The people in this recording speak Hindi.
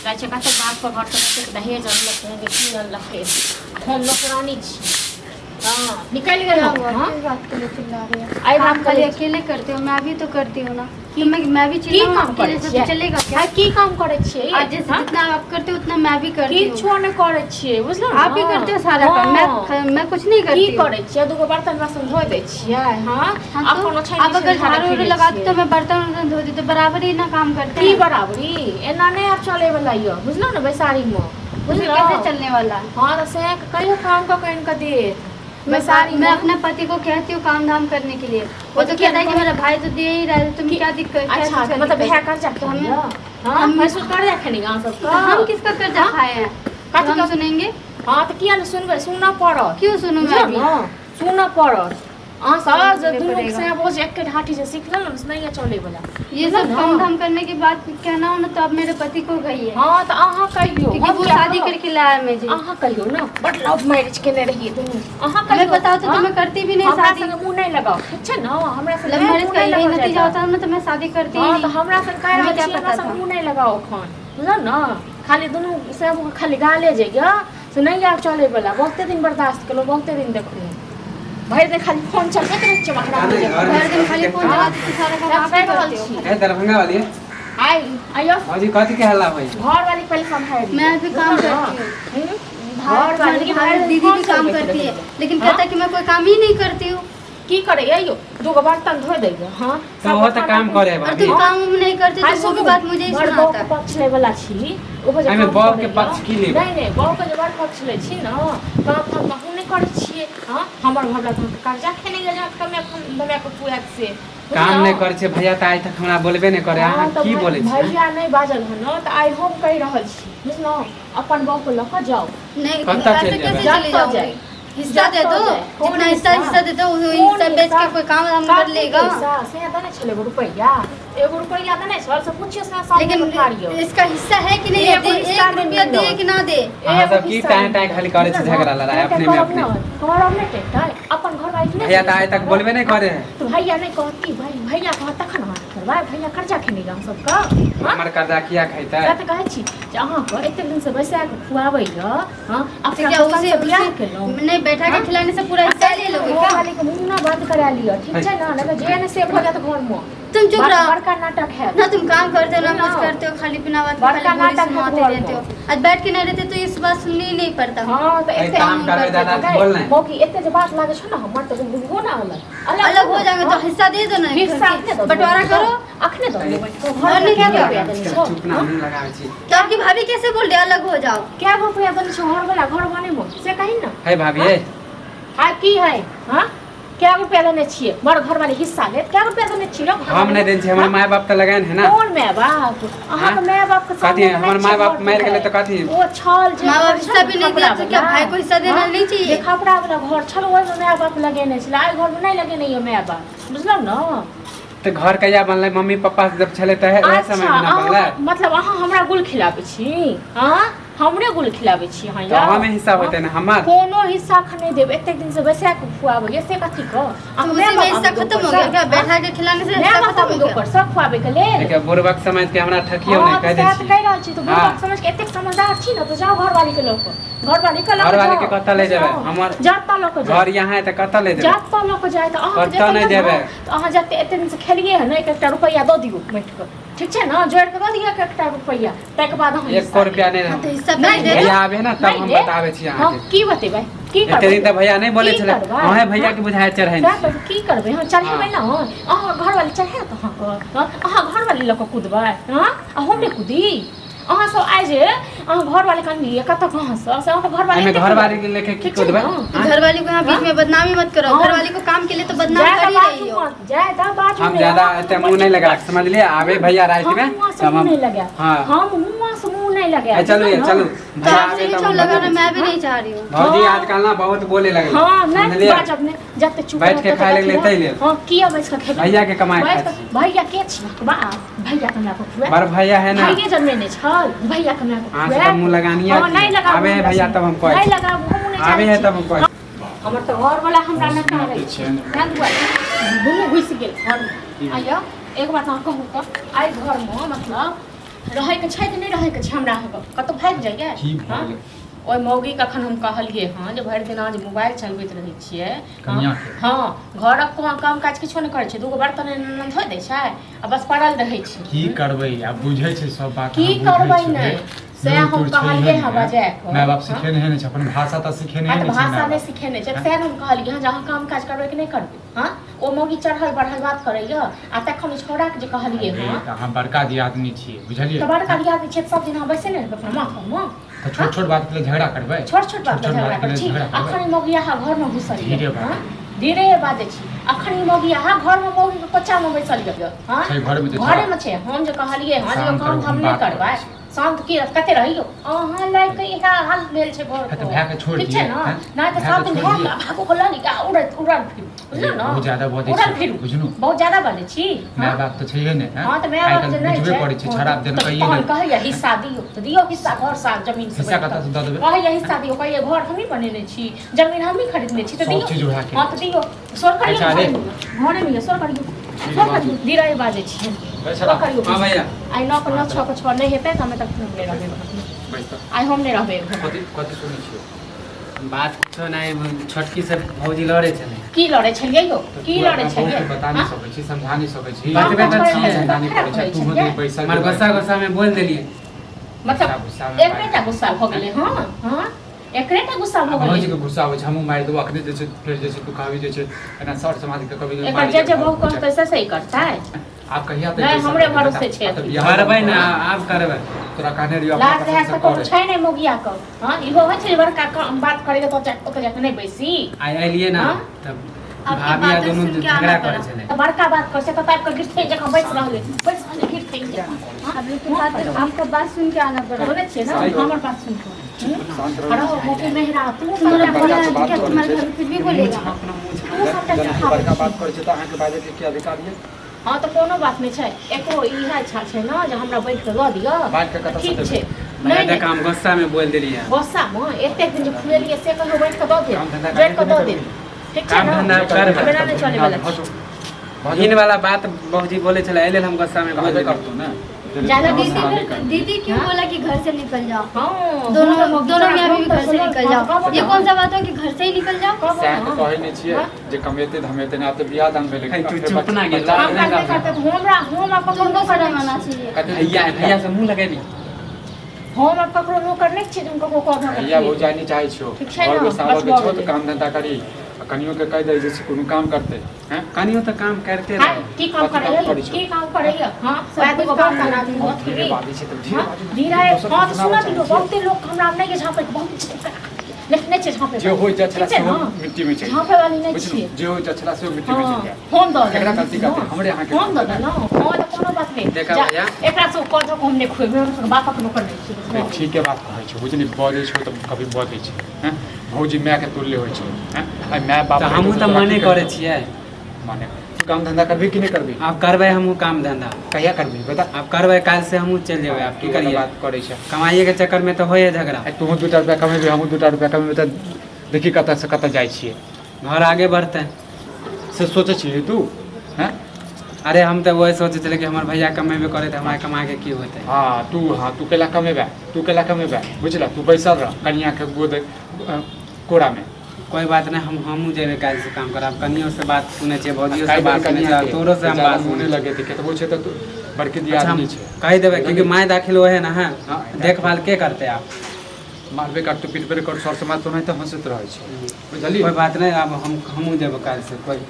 कहै छै कते बाप के घर से कते दहेज अनलक है कि की अनलक है हम नौकरानी छी। हां निकल गए हम। हां बात के लिए चिल्ला रही है। आई बात खाली अकेले करते हो, मैं भी तो करती हूँ ना। तो मैं भी की काम करे छियै? चलेगा क्या? की काम करे छियै? आज जैसे जितना आप करते हो उतना मैं भी करती हूँ। किछो नहीं करे छियै बुझलो। आप ही करते हो सारा काम, मैं कुछ नहीं करती। की करे छियै? दूगो बर्तन बासन धो दै छियै। हां अपन ओछै आप अगर झाड़ू उड़ू लगाते तो मैं बर्तन वर्तन धोती, तो बराबर ही ना काम करते की हैं। बराबरी एना नहीं आप चले वाला यो बुझलो ना बैसारी में बुझलो कैसे चलने वाला। हां तो से कहियो काम का कहीं का दे मैं अपने पति को कहती हूँ काम धाम करने के लिए, वो तो कहता है कि मेरा भाई तो दे ही रहा है, तुम क्या दिक्कत। अच्छा मतलब भैया कर्जा तो हम पैसा कर्जा खेनी गांव सब का। हम किसका कर्जा खाए हैं? हम सुनेंगे। हां तो किया न सुनबे? सुनना पड़त। क्यों सुनूं मैं भी? सुनना पड़त। साज दुनु से बोझ एक के ढाटी से सीख ले ना नहीं चले वाला। ये सब काम धाम करने के बाद कहना हो ना तो अब मेरे पति को गई है। हां तो आहा कहियो क्योंकि वो शादी करके लाया मुझे। आहा कहियो ना बट लव मैरिज केने रहिए तुम। आहा मैं बताओ तो तुम्हें करती भी नहीं शादी। हमरा से मुंह नहीं लगाओ ठीक छै ना। हमरा से लव मैरिज का यही नतीजा होता है ना, तो मैं शादी करती ही नहीं। तो हमरा से कह रहा छी हमरा से मुंह नहीं लगाओ खन बुझल ना। खाली दुनु से खाली गाले जइया से नहीं आप चले वाला। बहुते दिन बर्दाश्त करो, बहुते दिन देखो भाई दे खाली फोन चलते रहे छ महरा में हर दिन खाली फोन चलाते तो सारा काम आप ही करते हो। ए दरभंगा वाली है आई आयो हाजी कथि के हल्ला भाई? घर वाली पहले संभाल मैं भी काम करती हूँ। घर वाली दीदी भी काम करती है, लेकिन कहता है कि मैं कोई काम ही नहीं करती हूँ। की करे यो दूगो बर्तन धो दे। हां तो वो तो काम करे और भाभी। तुम काम नहीं करते तो वो भी बात मुझे ही सुनाता है। पक्ष ले वाला छी ओहो जे हमें बाप के पक्ष की ले नहीं बाप के जबार पक्ष ले छी ना काम हम कहू नहीं करे छिए। हां हमर भवला तुम कर्जा खेने जा कमे बमे को पुआ से काम नहीं करे छे भैया त आज तक हमरा बोलबे नहीं करे। अहाँ की बोले छी? भैया नहीं बाजल ह ना त आई हम कह रहल छी बुझलो अपन बाप को लक जाओ। नहीं कत्ता ऐसे चल कैसे जाए? चले जाओगे? हिस्सा दे दो, जितना हिस्सा देते हो वो हिस्सा बेच के कोई काम धाम कर लेगा। से दने चले रुपया एगो रुपया दने सर से पूछिए से सामने लेकिन इसका हिस्सा है कि नहीं है? 1 रुपया दे कि ना दे? अहाँ सब की टाइम टाइम खाली करे छी झगड़ा लड़ाई अपने में अपने। घर में टेटा अपन घर वाली नहीं भैया त आज तक बोलबे नहीं करे हैं। तो भैया नहीं कहती भाई भैया कह तखन हाथ करबा भैया कर्जा खेने गांव सब का। हमर कर्जा किया खैता? जा त कहै छी जे अहाँ को एते दिन से बैसा के खुआबै य। हां अब क्या उसे बियाह के लो नहीं बैठा के खिलाने से पूरा हिस्सा ले लोगे क्या? वाली को मुंह ना बंद करा लियो ठीक है ना। लगे जे ने से भगा तो घर में तुम चुप रहो। बड़का नाटक है ना तुम काम करते हो ना कुछ करते हो, खाली बिना बात बड़का खाली नाटक सुनाते रहते हो। आज बैठ के नहीं रहते तो इस बात सुन ही नहीं पड़ता। हां तो भाई एते काम करबे दादा बोलना है। मोकी एते जे बात लागे छ ना हमर तो हो ना अलग हो जाएंगे तो हिस्सा दे दो ना। हिस्सा बंटवारा करो अखने दो और नहीं क्या चुप ना नहीं लगावे छी। तो आपकी भाभी कैसे बोल रही अलग हो जाओ? क्या रुपया बन छ घर वाला घर बने मो से कहि ना है भाभी है हां की है। हां क्या रुपया देने छिए बड़ घर वाले हिस्सा ले क्या रुपया देने छिए? हम नहीं देन छी हमर माय बाप त लगान है ना। कौन माय बाप? अहाँ के माय बाप के कथि हमर माय बाप मर गेले त कथि? वो छल जे माँ बाप हिस्सा भी नहीं दिया तो क्या भाई को हिस्सा देना नहीं चाहिए? ये खपड़ा वाला घर छल ओइ में माय बाप लगेने छल आई घर में नहीं लगेने ये माय बाप बुझलो ना। तो घर कहिया बनले? मम्मी पापा जब छले त है ओहे समय में ना बनले। मतलब अहाँ हमरा गुल खिलाबे छी? हां हमरे गुल खिलाबे छी हां तो हमें हिस्सा होते ना हमार कोनो हिस्सा खने देब एते दिन से बैसा के खुआबे ये से कथि को तो उसी में हिस्सा खत्म हो गया क्या? बैठा के खिलाने से हिस्सा खत्म हो गया? सब खुआबे के ले देखिए बुरबक समझ के हमरा ठकियो नहीं कह दे छी। कह रहल छी तो बुरबक समझ के एते समझदार छी ना तो जाओ घर वाली के लोग घर वाली के लोग घर वाले के कत्ता ले जाबे? हमर जाता लोग घर यहाँ है त कत्ता ले जाबे? जाता लोग जाए तो अहाँ कत्ता नहीं देबे? तो अहाँ जते एते दिन से खेलिए है ना 1 रुपया दो दियो बैठ के ठीक छै ना जोड़ के दो दियो 1 रुपया तक बाद हम 1 रुपया नहीं तो रहे हिस्सा नहीं दे भैया आबे ना तब हम बतावे छी अहाँ के। की बतेबै की एते दिन त भैया नहीं बोले छले अहे भैया के बुझाय चढ़ाई तो की करबे हम चढ़ेबै ना अहाँ घर वाली चढ़े तो अहाँ घर वाली लोग कूदबै हां हम नहीं कूदी अहाँ सब आइ जे अहाँ घर वाले कनिए कत कहां से अहाँ घर वाले घर वाले के लेके की कूदबै? घर वाली को यहाँ बीच में बदनामी मत करो। घर वाली को काम के लिए तो बदनाम कर ही रही हो। जाए दा बाजू हम ज्यादा एते मुंह नहीं लगा समझ लिए आवे भैया रात में तब हम नहीं लगा हां हम मुंह से मुंह नहीं लगा चलो चलो तो भैया आपसे आवे भी तब तो हम लगाना बताएंगे। मैं भी नहीं चाह रही हूँ। भौजी आजकल ना बहुत बोले लगे हां नहीं समझलिए? बाज अपने जते चुप बैठ के खाए लगले तै ले हां किया बैठ के खेबै? भैया के कमाई खाए छी। भैया के छी बा भैया हमरा को खुआ बड़ भैया है ना भैया जन्मे ने छल भैया के हमरा को हां से मुंह लगानी है नहीं लगा आवे है भैया तब हम कह नहीं लगा मुंह नहीं आवे है तब हम कह हमर तो घर वाला हमरा न कह रही छै ध्यान दुआ दुनु घुस गेल घर में आइयो एक बात अहाँ कहू त आई घर में मतलब रहे के छै कि नहीं रहे के छै हमरा कतौ भाग जाइए की भऽ गेलै? ओइ मौगी कखन हम कहलिए हां जे भरि दिन आज मोबाइल चलबैत रहै छियै कनिया के? हां घरक कोनो काम काज किछो नहि करै छै दूगो बर्तन न धोइ दै छै आ बस पड़ल रहै छै की करबै आब बुझै छै सब बात की अहाँ बुझै करबै छियै। नहि से हम कहलिए हा बजाय को माय बाप सिखेने है नहीं अपन भाषा तो सिखेने है नहीं भाषा नहीं सिखेने छै से हम कहलिए हां जहाँ काम काज करबै कि नहीं करबै हां ओ मौगी चढ़ल बढ़ल बात करैया आ तखन छोड़ा के जे कहलिए हां अहाँ बड़का दी आदमी छियै बुझलियै। तो बड़का दी आदमी छै सब दिन बैसे नहीं अपना माथा में तो छोट छोट बात के लिए झगड़ा करबै। छोट छोट बात झगड़ा कर छी अखन मौगिया हा घर में घुसल धीरे हां धीरे बाजै छी अखन मौगिया हा घर में मौगी के कोचा में बैसल गयो हां घरे में छै हम जे कहलिए हां जे काम हम नहीं करबै शांत की कते रहियो अहाँ लाइक के इहा हाल भेल छै घर तो भए के छोड़ दिए ठीक छै ना ना तो सब दिन भए भागो को लनी का उड़ल फिर बुझलो ना बहुत ज्यादा बोलै उड़ल छी फिर बुझनु बहुत ज्यादा बोलै छी माय बाप तो छैहे ने हां तो मैं बाप जे नहीं बुझबे पड़ै छै खराब दिन कहिए कहिए नहीं कहिए हिस्सा दियो तो दियो हिस्सा घर सा जमीन से हिस्सा कतऽ से दऽ देबै? कहिए हिस्सा दियो कहिए घर हम ही बनेने छी जमीन हम ही खरीदने छी तो सब दियो चीज उड़ा के। हां तो दियो सोर करियो अच्छा रे। घरे में सोर करियो धीरे बाजै छी सोर करियो हां भैया आई न को न छ को छ नहीं हेतै त हमें तक नहीं रहबे बैस तो आई हम नहीं रहबे कथि कथि सुनै छियै? बात तो नहीं छोटकी से भौजी लड़े छले की लड़े छलिए यो की लड़े बहू छलिए के बता नहीं सकै छी समझा नहीं सकै छी बात बतबे तऽ छियै। समझा नहीं पड़ै छै तू होदे पैसा हमार गुस्सा गुस्सा में बोल देलिए मतलब गुस्सा में एकरेटा गुस्सा भ गेलै हां हां एकरेटा गुस्सा भ भौजी गेलै के गुस्सा आबै छै हमहूँ मारि देबो अखने जे छै फेर जे छै तू कहबी जे छै एना सर समाज के कभी एकर जे बहु कहतै से सही करतै आप कहिया तक नहीं, हमरे भरोसे छै। करबै ना आप करबै तोरा कहने रहियो लाज अपना रहे पसंद से से कोनो करे। छै नहि मोगिया क हां इहो होइ छै बड़का बात करेगा तो ओके जाके नहीं बैसी आई अलिए ना हाँ? तब आपकी भाभी आ बातें दोनों सुन के झगड़ा आना करे पड़ा। छले बड़का बात कर से तो टाइप का गिरते जगह बैठ रहले गिरते अभी तो बात आपका बात सुन के आना पड़ा। बोले छे ना हमर बात सुन शांत रहो। अरे होके मेहरा तू तुम्हारा सबटा बड़ा से बात क्या करै तुम्हारे छै। घर में कुछ भी बोलेगा तू सबटा जब सिखा बड़का बात करै छै तऽ अहाँके बाजै के की अधिकार ये? हां तो कोनो बात नहीं छै एको इहा इच्छा छै ना जे हमरा बैठ के द दियो बात के कतऽ से ठीक देबै? छै मैं नहीं देख हम गुस्सा में बोल देलिए गुस्सा में एते दिन जे खुएलिए से कहियो बैठ के द दे काम धंधा बैठ के द करबे दे ठीक छै काम ना धंधा करबे। हमरा नहीं चले वाला छै इन वाला बात भौजी बोले छले एले हम गुस्सा में बोल कहबे देलिए करतौ ना ज्यादा दीदी क्यों बोला कि घर से निकल जाओ? हां दोनों में अभी भी घर से निकल जाओ। ये कौन सा बात है कि घर से ही निकल जाओ? सैह के कहै नहि छियै जे कमेते धमेते ना तऽ बियाह दान भेलै। है, तू चुप ना गेल। काम करते करते तो हम अपन तुमको ककरो शर्म आना चाहिए। भैया भैया से मुंह लगेली हम अब ककरो नौकर नहीं छी तुमको को कहना भैया वो जाय नहीं चाहै छियो ठीक छै घर ने, में सावर बस के भऽ छो गेलै। तऽ काम धंधा करी आ कनियो के कह दे जे छै कोनो काम करते हैं कनियो तो काम करते हां रहे की काम करेगा की काम करेगा हां शायद को बात करना दी बहुत धीरे की बाजी छै तऽ धीरे बाजी धीरे हां तो सुना दियो बहुते लोग हमरा नहीं के झापे बहुत लिखने छै झापे जे होय जा छला ठीक छै सेहो ने? मिट्टी में छै झापे वाली नहीं बुझलु छी जे होय जा छला सेहो मिट्टी में हां छै फोन दो एकरा गलती करते हमरे अहाँ के फोन दो ना हां तो कोनो बात नहीं देखा जा, भैया? एकरा से कह दो हमने खुएबे हम बात के नौकर नहीं छी ठीक के बात कहै छै बुझली बजै छै तऽ कभी बजै छै हैं भौजी माय के तुल्य होय छै हैं आ माय बाप तो हमहू तो मने करे छियै माने काम धंधा करबी कि नहीं करबी आप करबै हमहू काम धंधा कहिया करबी बता आप करबै काल से हमहू चल जेबै आप की करिए बात करै छै कमाइए के चक्कर में तो होए झगड़ा तू 2 रुपया कमेबी हम 2 रुपया कमेबी तऽ देखी कतऽ से कतऽ जाइ छियै घर आगे बढ़ते से सोचै छियै तू हैं अरे हम तो वही सोचे थे कि हमारे भैया कमेबे करे थे हमारे कमा के की होते हाँ तू केला कमेबा बुझला तू बैसल रह कनिया के गोद कोड़ा में कोई बात नहीं हमहू जेबे काल से काम करब कनियो से बात सुने छे भौजियो से बात सुने छे तोरो से हम बात सुने सुने लगे थे केतबो छै तऽ तू बड़की दिया अच्छा, हम आदमी छै कह देबे क्योंकि माय दाखिल होए ना है हाँ, देखभाल के करते आप मारबे कर तू पिटबे कर सर समाज तो नहीं तो हंसत रहै छै बुझली कोई बात नहीं अब हमहू जेबे काल से कोई